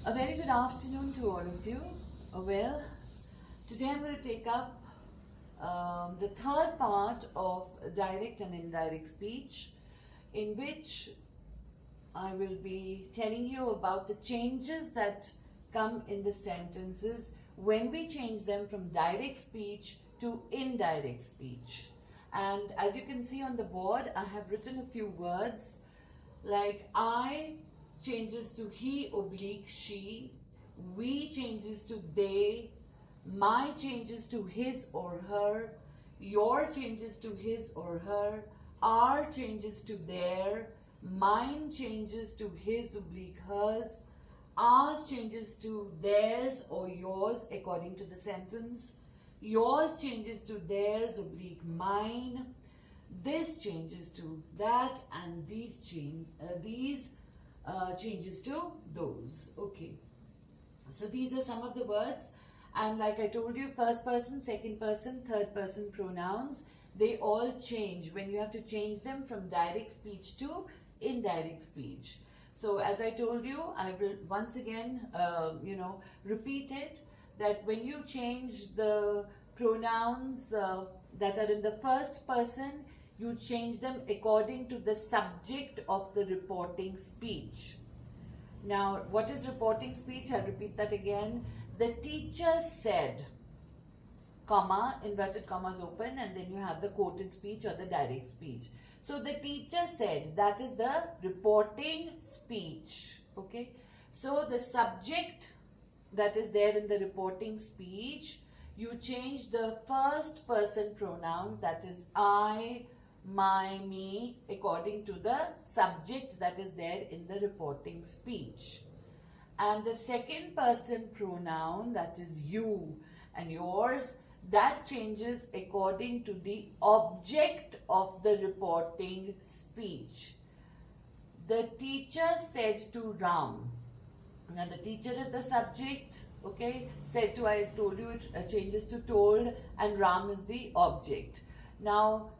A very good afternoon to all of you. Well, today I'm going to take up the third part of direct and indirect speech, in which I will be telling you about the changes that come in the sentences when we change them from direct speech to indirect speech. And as you can see on the board, I have written a few words like I changes to he oblique she, we changes to they, my changes to his or her, your changes to his or her, our changes to their, mine changes to his oblique hers, ours changes to theirs or yours according to the sentence, yours changes to theirs oblique mine, this changes to that, and these changes to those. Okay, so these are some of the words, and like I told you, first person, second person, third person pronouns, they all change when you have to change them from direct speech to indirect speech. So as I told you, I will once again repeat it, that when you change the pronouns that are in the first person, you change them according to the subject of the reporting speech. Now, what is reporting speech? I'll repeat that again. The teacher said, comma, inverted commas open, and then you have the quoted speech or the direct speech. So the teacher said, that is the reporting speech. Okay. So the subject that is there in the reporting speech, you change the first person pronouns, that is I, my, me, according to the subject that is there in the reporting speech. And the second person pronoun, that is you and yours, that changes according to the object of the reporting speech. The teacher said to Ram. Now the teacher is the subject, okay? Said to, I told you, it changes to told, and Ram is the object. Now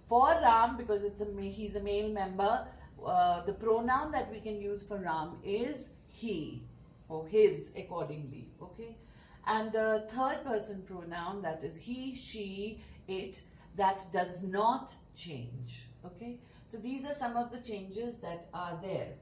for Ram, because he's a male member, the pronoun that we can use for Ram is he, or his accordingly, okay? And the third person pronoun, that is he, she, it, that does not change, okay? So these are some of the changes that are there.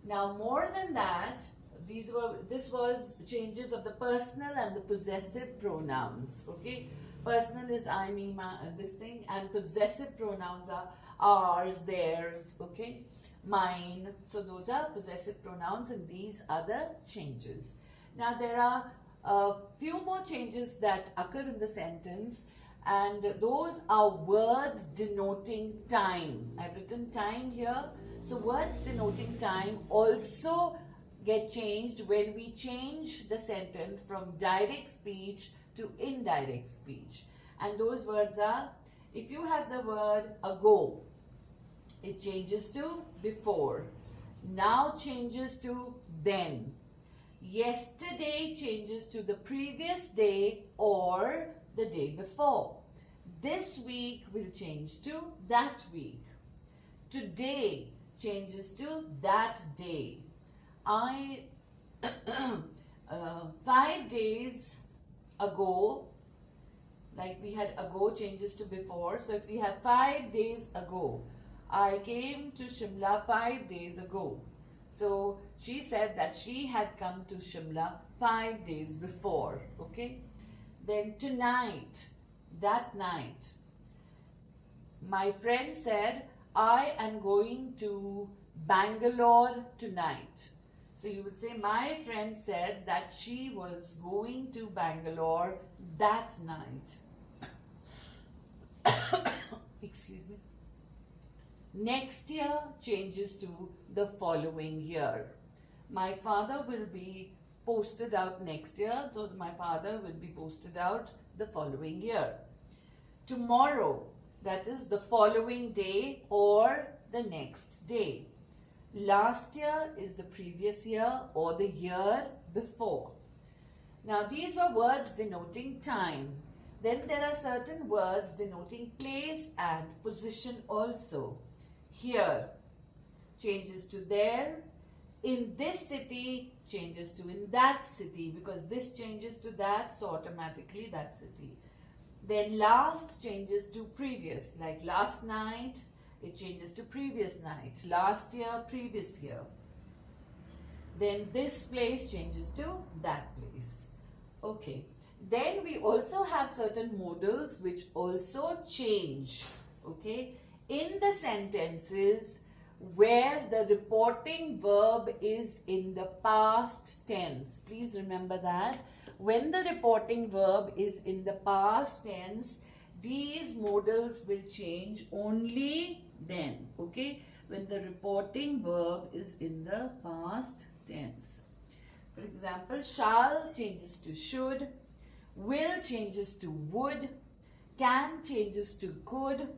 Now more than that, this was changes of the personal and the possessive pronouns, okay? Personal is I, me, my, this thing, and possessive pronouns are ours, theirs, okay? Mine. So those are possessive pronouns, and these are the changes. Now there are a few more changes that occur in the sentence, and those are words denoting time. I've written time here. So words denoting time also get changed when we change the sentence from direct speech to indirect speech. And those words are, if you have the word ago, it changes to before. Now changes to then. Yesterday changes to the previous day or the day before. This week will change to that week. Today changes to that day. 5 days ago, like we had ago changes to before. So if we have 5 days ago, I came to Shimla 5 days ago. So she said that she had come to Shimla 5 days before, okay? Then tonight, that night, my friend said, I am going to Bangalore tonight. So you would say, my friend said that she was going to Bangalore that night. Excuse me. Next year changes to the following year. My father will be posted out next year, so my father will be posted out the following year. Tomorrow, that is the following day or the next day. Last year is the previous year or the year before. Now these were words denoting time. Then there are certain words denoting place and position also. Here changes to there, In this city changes to in that city, because this changes to that, so automatically that city. Then last changes to previous, like last night, it changes to previous night. Last year, previous year. Then this place changes to that place. Okay. Then we also have certain modals which also change. Okay. In the sentences where the reporting verb is in the past tense. Please remember that. When the reporting verb is in the past tense, these modals will change only then. Okay. When the reporting verb is in the past tense. For example, shall changes to should, will changes to would, can changes to could,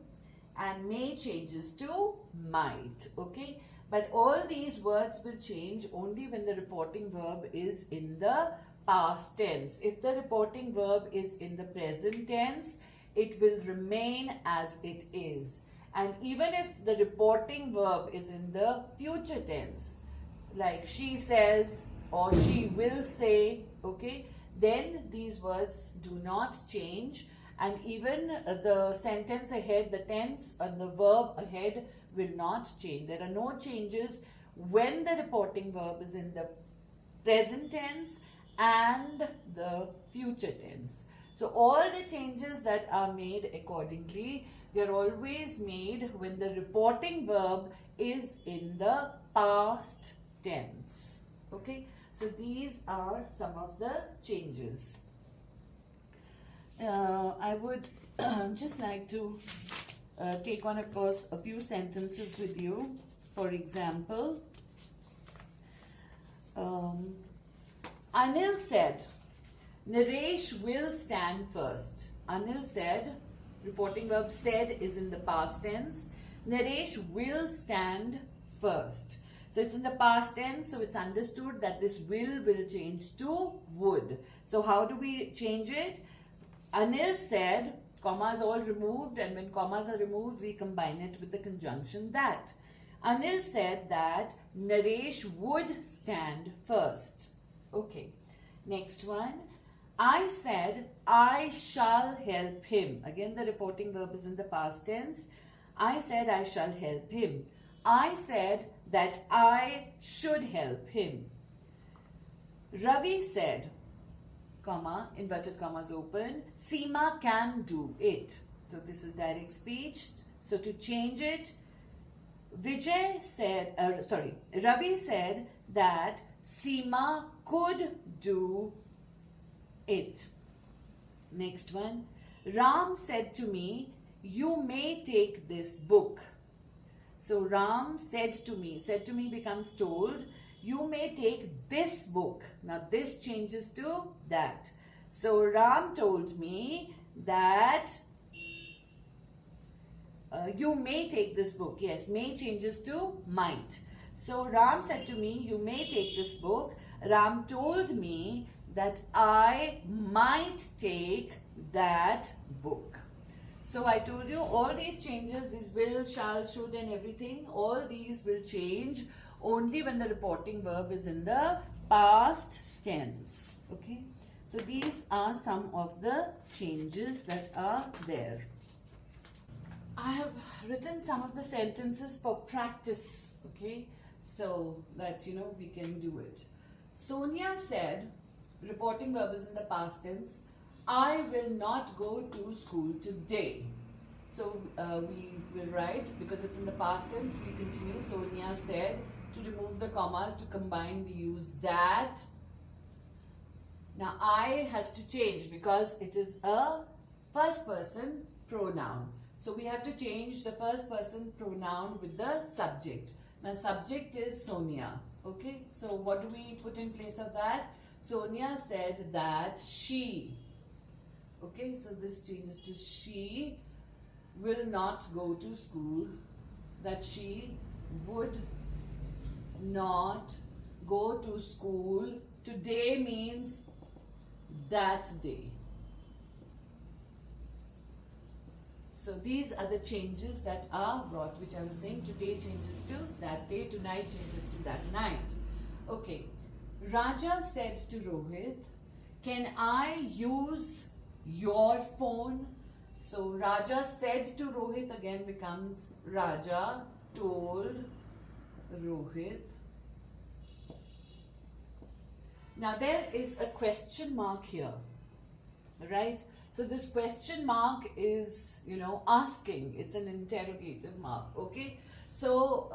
and may changes to might. Okay, but all these words will change only when the reporting verb is in the past tense. If the reporting verb is in the present tense, it will remain as it is. And even if the reporting verb is in the future tense, like she says or she will say, okay, then these words do not change, and even the sentence ahead, the tense and the verb ahead will not change. There are no changes when the reporting verb is in the present tense and the future tense. So all the changes that are made accordingly, they are always made when the reporting verb is in the past tense. Okay, so these are some of the changes. I would just like to take on, of course, a few sentences with you. For example, Anil said, Naresh will stand first. Anil said, reporting verb said is in the past tense. Naresh will stand first. So it's in the past tense, so it's understood that this will change to would. So how do we change it? Anil said, commas all removed, and when commas are removed, we combine it with the conjunction that. Anil said that Naresh would stand first. Okay, next one. I said, I shall help him. Again, the reporting verb is in the past tense. I said, I shall help him. I said that I should help him. Ravi said, comma, inverted commas open, Seema can do it. So this is direct speech. So to change it, Ravi said that Seema could do it. Next one. Ram said to me, you may take this book. So Ram said to me becomes told, you may take this book. Now this changes to that. So Ram told me that you may take this book. Yes, may changes to might. So Ram said to me, you may take this book. Ram told me that I might take that book. So I told you all these changes, these will, shall, should and everything, all these will change only when the reporting verb is in the past tense. Okay. So these are some of the changes that are there. I have written some of the sentences for practice. Okay. So that, we can do it. Sonia said, reporting verb is in the past tense, I will not go to school today. So we will write, because it's in the past tense, we continue. Sonia said, to remove the commas, to combine, we use that. Now I has to change because it is a first person pronoun. So we have to change the first person pronoun with the subject. Now subject is Sonia. Okay, so what do we put in place of that? Sonia said that she. Okay, so this changes to she will not go to school. That she would not go to school. Today means that day. So these are the changes that are brought, which I was saying, today changes to that day, tonight changes to that night. Okay. Raja said to Rohit, can I use your phone? So Raja said to Rohit again becomes Raja told Rohit. Now there is a question mark here, right? So this question mark is, asking. It's an interrogative mark, okay? So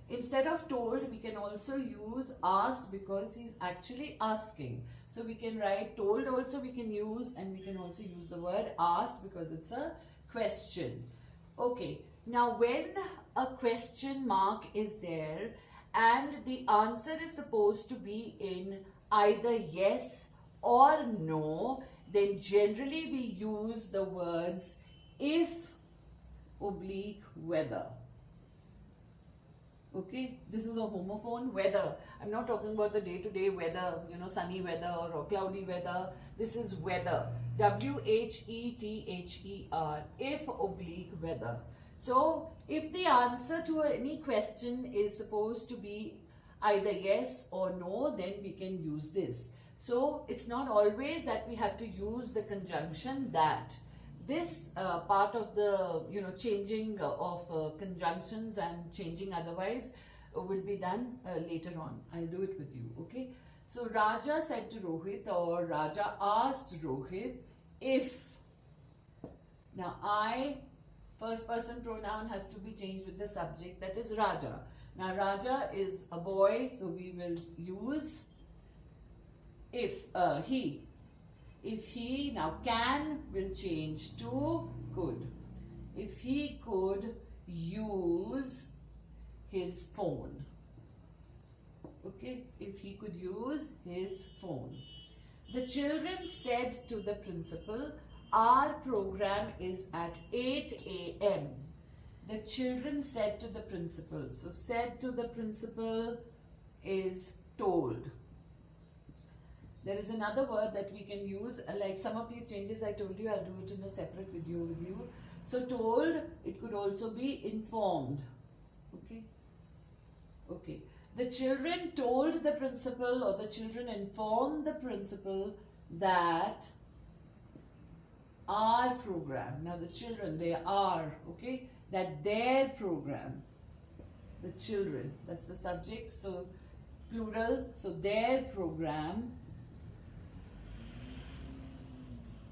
instead of told, we can also use asked because he's actually asking. So we can write told also we can use, and we can also use the word asked because it's a question. Okay, now when a question mark is there and the answer is supposed to be in either yes or no, then generally we use the words if oblique whether. Okay, this is a homophone, weather. I'm not talking about the day-to-day weather, sunny weather or cloudy weather. This is weather. W-H-E-T-H-E-R. If oblique weather. So, if the answer to any question is supposed to be either yes or no, then we can use this. So, it's not always that we have to use the conjunction that. This part of the changing of conjunctions and changing otherwise will be done later on. I'll do it with you, okay? So Raja said to Rohit, or Raja asked Rohit if. Now first person pronoun has to be changed with the subject, that is Raja. Now Raja is a boy, so we will use if he. If he, now can will change to could. If he could use his phone. Okay, if he could use his phone. The children said to the principal, our program is at 8 a.m. The children said to the principal. So said to the principal is told. There is another word that we can use, like some of these changes I told you, I'll do it in a separate video with you. So told, it could also be informed. Okay. Okay. The children told the principal, or the children informed the principal that our program, now the children, they are, okay, that their program, the children, that's the subject, so plural, so their program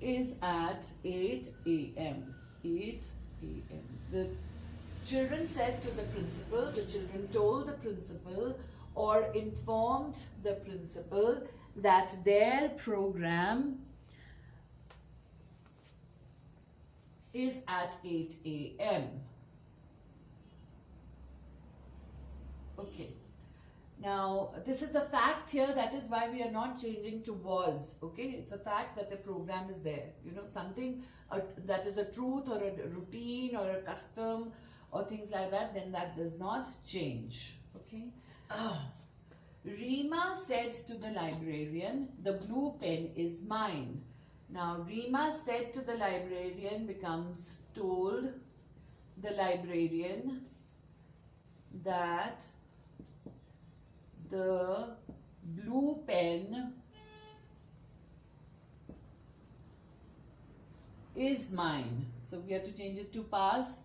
is at 8 a.m. 8 a.m. The children said to the principal, the children told the principal or informed the principal that their program is at 8 a.m. Okay. Now, this is a fact here, that is why we are not changing to was, okay? It's a fact that the program is there, something that is a truth or a routine or a custom or things like that, then that does not change, okay? Rima said to the librarian, the blue pen is mine. Now, Rima said to the librarian becomes told the librarian that the blue pen is mine. So we have to change it to past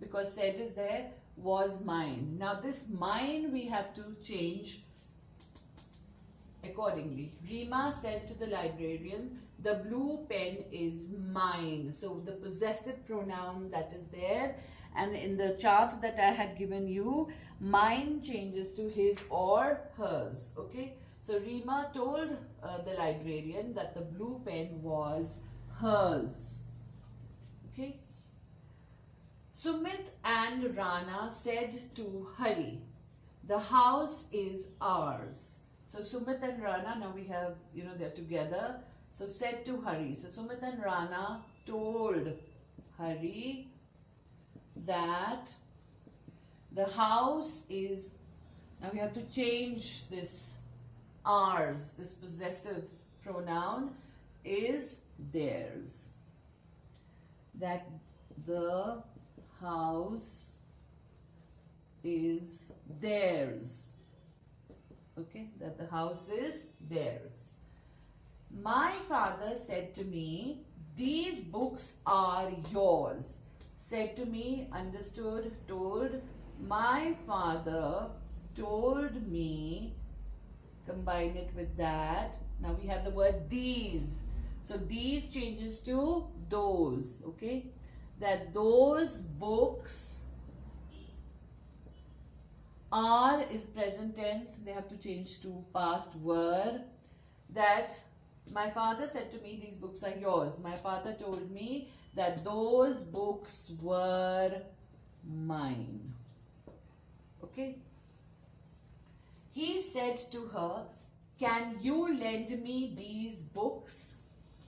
because said is there, was mine. Now this mine we have to change accordingly. Rima said to the librarian, the blue pen is mine. So the possessive pronoun that is there, and in the chart that I had given you, mine changes to his or hers, okay? So Rima told the librarian that the blue pen was hers, okay? Sumit and Rana said to Hari, the house is ours. So Sumit and Rana, now we have, they're together. So said to Hari. So Sumit and Rana told Hari that the house is, now we have to change this ours, this possessive pronoun is theirs. That the house is theirs. Okay, that the house is theirs. My father said to me, these books are yours. Said to me, understood, told. My father told me, combine it with that. Now we have the word these. So these changes to those, okay? That those books are is present tense. They have to change to past were. That my father said to me, these books are yours. My father told me that those books were mine. Okay? He said to her, can you lend me these books?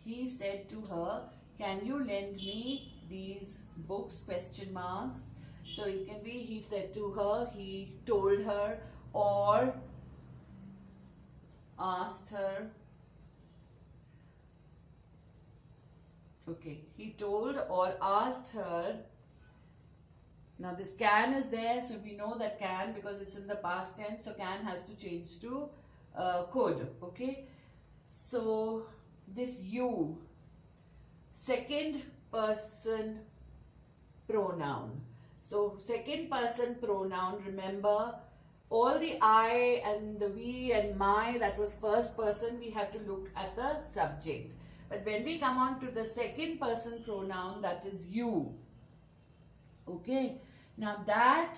He said to her, can you lend me these books? Question marks. So it can be he said to her, he told her, or asked her. Okay, he told or asked her. Now this can is there, so we know that can because it's in the past tense, so can has to change to could. Okay, so this you, second person pronoun. So second person pronoun, remember all the I and the we and my, that was first person, we have to look at the subject. But when we come on to the second person pronoun, that is you. Okay, now that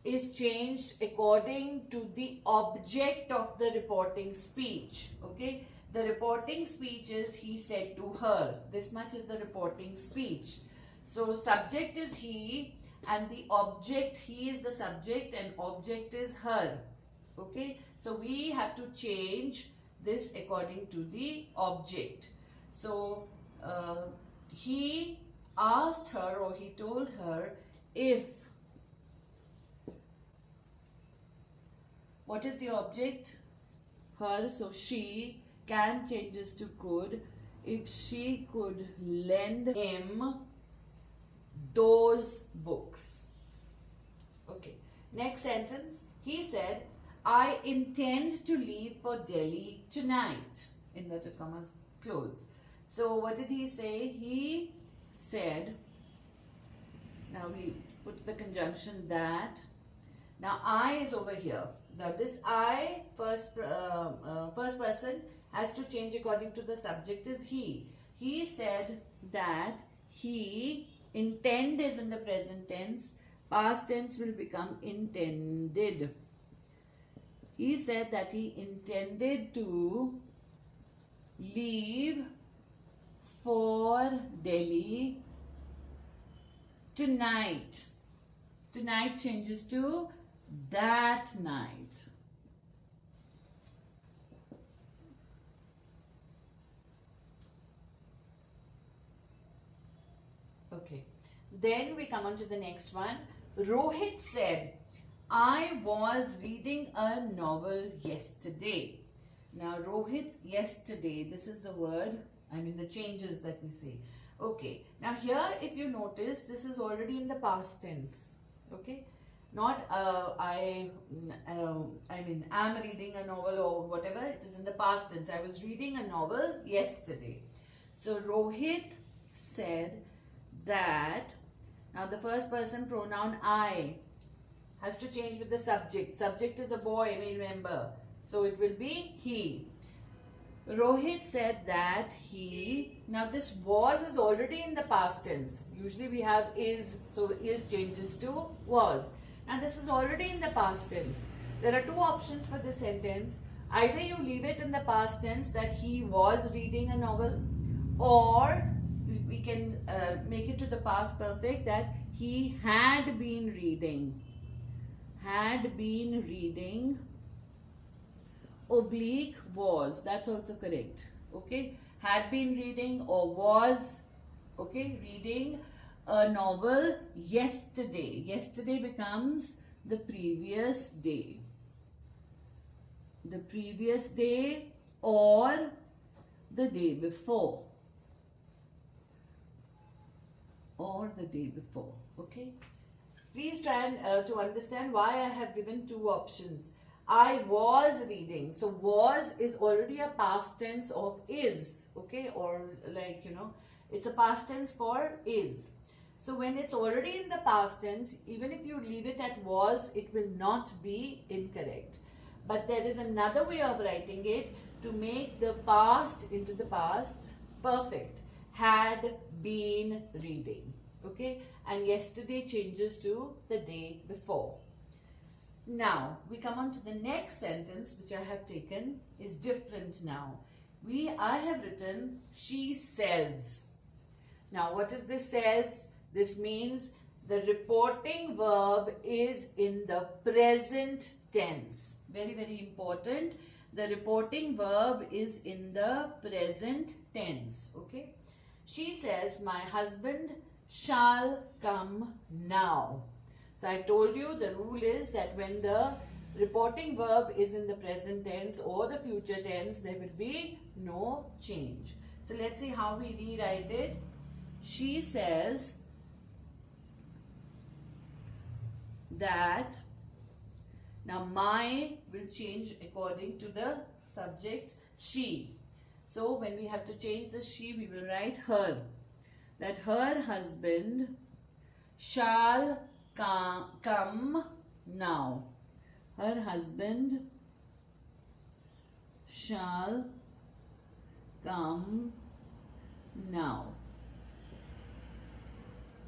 is changed according to the object of the reporting speech. Okay, the reporting speech is he said to her. This much is the reporting speech. So subject is he and the object, he is the subject and object is her. Okay, so we have to change this according to the object. So he asked her or he told her if, what is the object? Her, so she, can changes to could. If she could lend him those books. Okay, next sentence. He said, I intend to leave for Delhi tonight. Inverted commas close. So what did he say? He said, now we put the conjunction that. Now I is over here. Now this I, first person, has to change according to the subject is he. He said that he, intend is in the present tense, past tense will become intended. He said that he intended to leave for Delhi tonight. Tonight changes to that night. Okay. Then we come on to the next one. Rohit said, I was reading a novel yesterday. Now Rohit, yesterday, this is the word, the changes that we say. Okay. Now here, if you notice, this is already in the past tense. Okay. Not am reading a novel or whatever. It is in the past tense. I was reading a novel yesterday. So Rohit said that. Now the first person pronoun I has to change with the subject. Subject is a boy, remember. So it will be he. Rohit said that he, now this was is already in the past tense. Usually we have is, so is changes to was. Now this is already in the past tense. There are two options for this sentence. Either you leave it in the past tense that he was reading a novel, or we can make it to the past perfect that he had been reading. Had been reading oblique was. That's also correct. Okay. Had been reading or was, okay, reading a novel yesterday. Yesterday becomes the previous day. The previous day or the day before. Or the day before. Okay. Please try and to understand why I have given two options. I was reading. So was is already a past tense of is, okay, or like, it's a past tense for is. So when it's already in the past tense, even if you leave it at was, it will not be incorrect. But there is another way of writing it to make the past into the past perfect. Had been reading, okay, and yesterday changes to the day before. Now we come on to the next sentence, which I have taken is different now. I have written she says. Now what is this says? This means the reporting verb is in the present tense. Very, very important. The reporting verb is in the present tense, okay. She says, my husband shall come now. So I told you the rule is that when the reporting verb is in the present tense or the future tense, there will be no change. So let's see how we rewrite it. She says that, now my will change according to the subject she. So when we have to change the she, we will write her. That her husband shall come now. Her husband shall come now.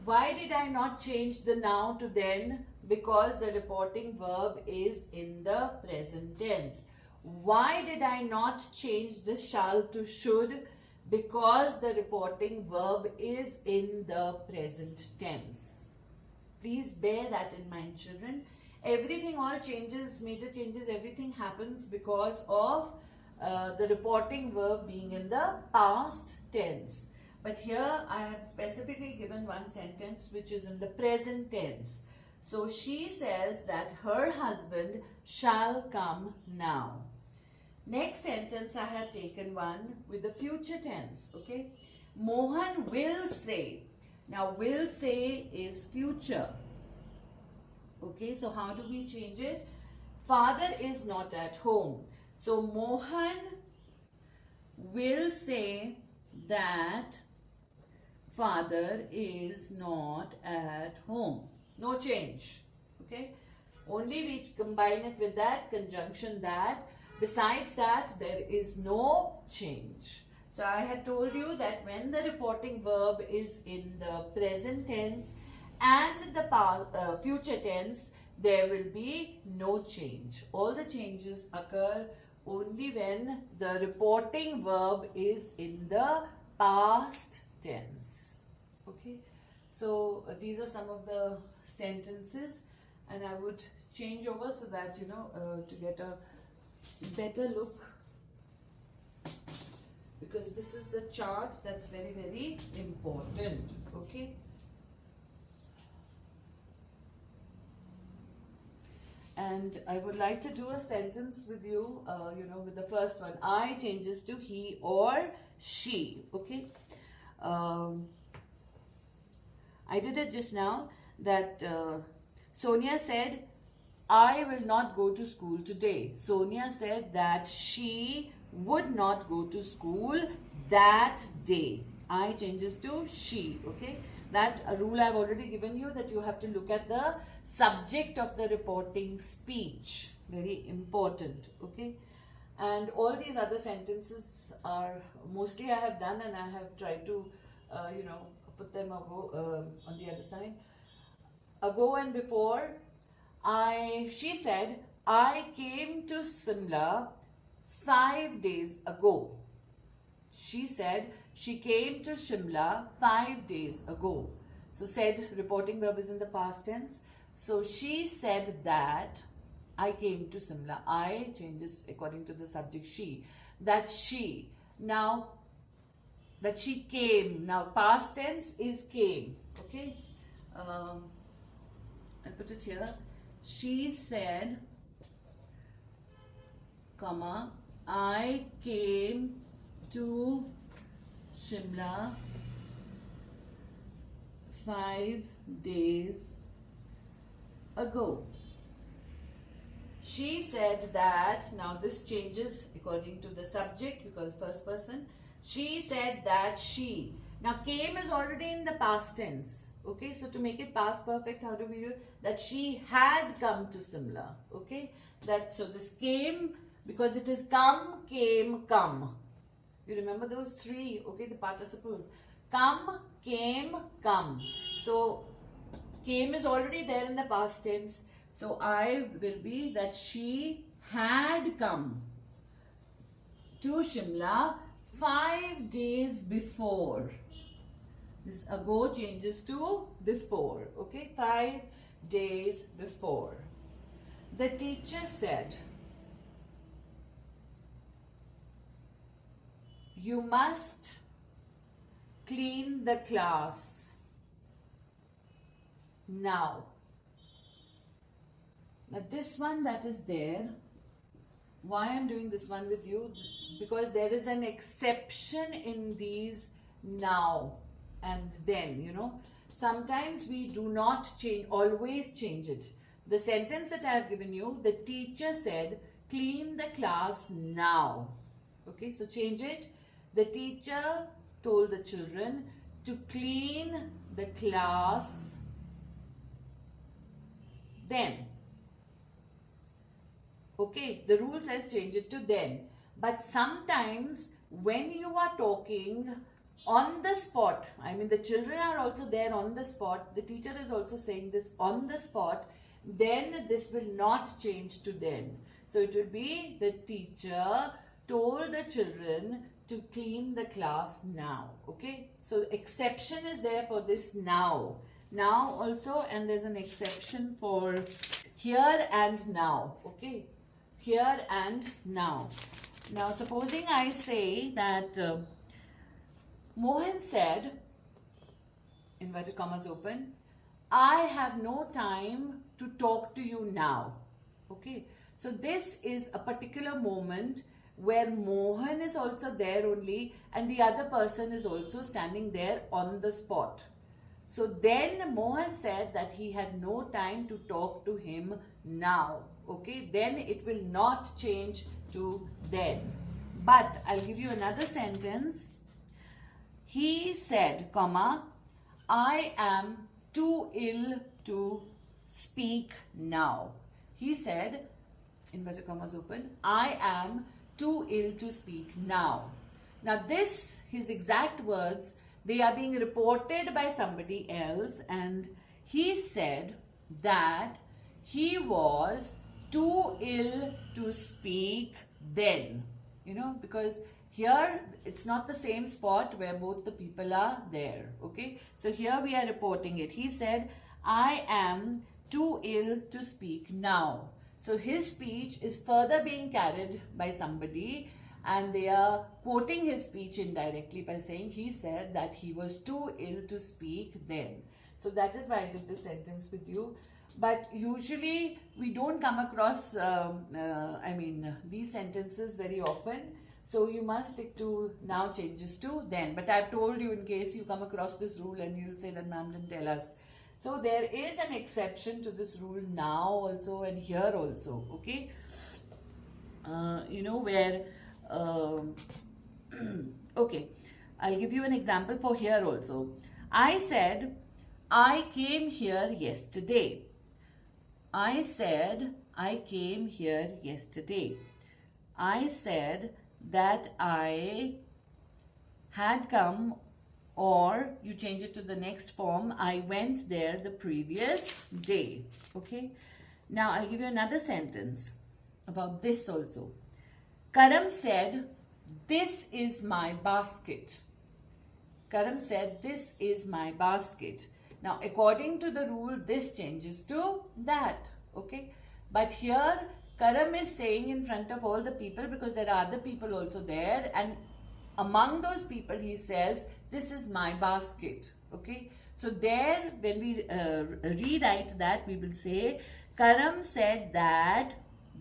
Why did I not change the now to then? Because the reporting verb is in the present tense. Why did I not change the shall to should? Because the reporting verb is in the present tense. Please bear that in mind, children. Everything, all changes, major changes, everything happens because of the reporting verb being in the past tense. But here I have specifically given one sentence which is in the present tense. So she says that her husband shall come now. Next sentence I have taken one with the future tense, okay. Mohan will say. Now will say is future. Okay, so how do we change it? Father is not at home. So Mohan will say that father is not at home. No change. Okay. Only we combine it with that conjunction that. Besides that, there is no change. So I had told you that when the reporting verb is in the present tense and the future tense, there will be no change. All the changes occur only when the reporting verb is in the past tense. Okay. So these are some of the sentences, and I would change over so that to get a better look, because this is the chart that's very, very important. Okay. And I would like to do a sentence with you, with the first one. I changes to he or she. Okay. I did it just now that Sonia said, I will not go to school today. Sonia said that she would not go to school that day. I changes to she, okay. That rule I've already given you, that you have to look at the subject of the reporting speech. Very important, okay. And all these other sentences are mostly I have done, and I have tried to, put them on the other side. Ago and before, she said, I came to Simla 5 days ago. She said she came to Shimla 5 days ago. So said reporting verb is in the past tense. So she said that I came to Simla. I changes according to the subject she. That she. Now, that she came. Now, past tense is came. Okay. I'll put it here. She said, comma, I came to Shimla 5 days ago. She said that, now this changes according to the subject because first person. She said that she. Now came is already in the past tense. Okay, so to make it past perfect, how do we do? That she had come to Simla. Okay, that so this came because it is come, came, come. You remember those three? Okay, the participles. Come, came, come. So came is already there in the past tense. So I will be that she had come to Shimla 5 days before. This ago changes to before. Okay, 5 days before. The teacher said, you must clean the class now. Now this one that is there, why I'm doing this one with you? Because there is an exception in these now and then, you know. Sometimes we do not change, always change it. The sentence that I have given you, the teacher said, clean the class now. Okay, so change it. The teacher told the children to clean the class then. Okay, the rule says change it to then. But sometimes when you are talking on the spot, I mean the children are also there on the spot, the teacher is also saying this on the spot, then this will not change to then. So it will be the teacher told the children to clean the class now. Okay, so exception is there for this now. Now also, and there's an exception for here and now. Okay, here and now. Now supposing I say that Mohan said, inverted commas open, I have no time to talk to you now. Okay, so this is a particular moment where Mohan is also there only and the other person is also standing there on the spot. So then Mohan said that he had no time to talk to him now. Okay, then it will not change to then. But I'll give you another sentence. He said, comma, I am too ill to speak now. He said, inverted commas open, I am too ill to speak now. Now this, his exact words, they are being reported by somebody else, and he said that he was too ill to speak then. You know, because here it's not the same spot where both the people are there. Okay, so here we are reporting it. He said, I am too ill to speak now. So his speech is further being carried by somebody, and they are quoting his speech indirectly by saying he said that he was too ill to speak then. So that is why I did this sentence with you. But usually we don't come across these sentences very often. So you must stick to now changes to then. But I've told you in case you come across this rule and you'll say that ma'am didn't tell us. So there is an exception to this rule now also and here also. Okay. Okay, I'll give you an example for here also. I said, I came here yesterday. I said, I came here yesterday. I said that I had come, or you change it to the next form, I went there the previous day. Okay. Now I'll give you another sentence about this also. Karam said, this is my basket. Karam said, this is my basket. Now, according to the rule, this changes to that. Okay. But here, Karam is saying in front of all the people because there are other people also there. And among those people, he says, this is my basket. Okay. So there, when we rewrite that, we will say, Karam said that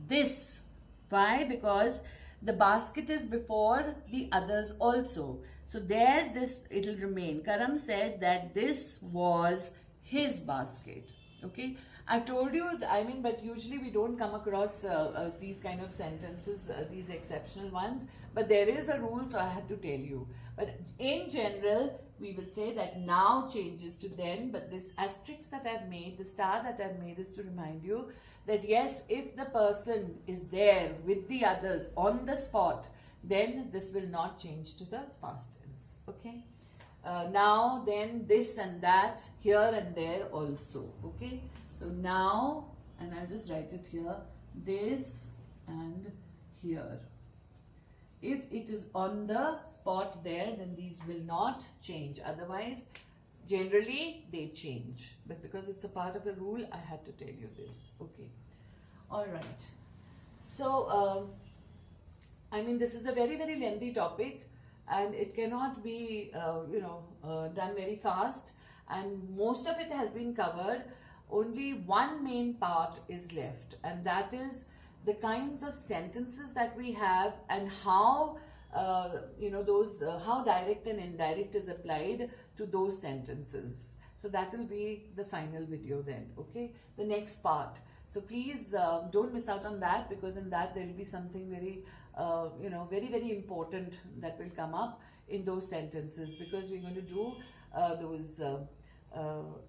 this. Why? Because the basket is before the others also. So there this it will remain. Karam said that this was his basket. Okay. I told you, I mean, but usually we don't come across these kind of sentences, these exceptional ones. But there is a rule, so I had to tell you. But in general, we will say that now changes to then. But this asterisk that I've made, the star that I've made, is to remind you that yes, if the person is there with the others on the spot, then this will not change to the past tense. Okay. Now, then, this and that, here and there also. Okay. So now, and I'll just write it here, this and here. If it is on the spot there, then these will not change. Otherwise, generally, they change. But because it's a part of the rule, I had to tell you this. Okay. All right. So, I mean, this is a very, very lengthy topic, and it cannot be, done very fast. And most of it has been covered. Only one main part is left, and that is the kinds of sentences that we have and how how direct and indirect is applied to those sentences. So that will be the final video then. Okay, the next part. So please don't miss out on that, because in that there will be something very very, very important that will come up in those sentences, because we're going to do those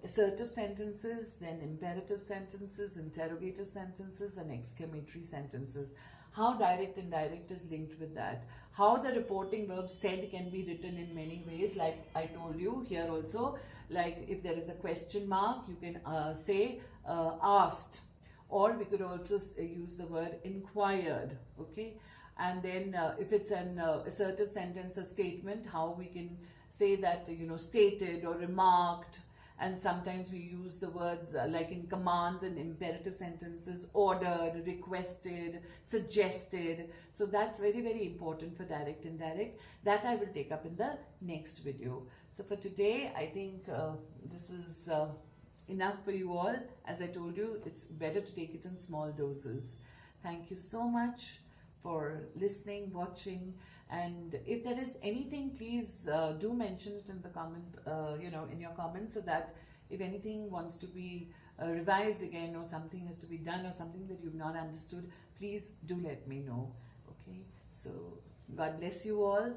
assertive sentences, then imperative sentences, interrogative sentences, and exclamatory sentences. How direct and indirect is linked with that. How the reporting verb said can be written in many ways, like I told you here also. Like if there is a question mark, you can say asked, or we could also use the word inquired. Okay. And then if it's an assertive sentence, a statement, how we can say that, stated or remarked. And sometimes we use the words like in commands and imperative sentences, ordered, requested, suggested. So that's very, very important for direct and indirect. That I will take up in the next video. So for today, I think this is enough for you all. As I told you, it's better to take it in small doses. Thank you so much for listening, watching, and if there is anything, please do mention it in the comment, in your comments, so that if anything wants to be revised again, or something has to be done, or something that you've not understood, please do let me know. Okay, so God bless you all.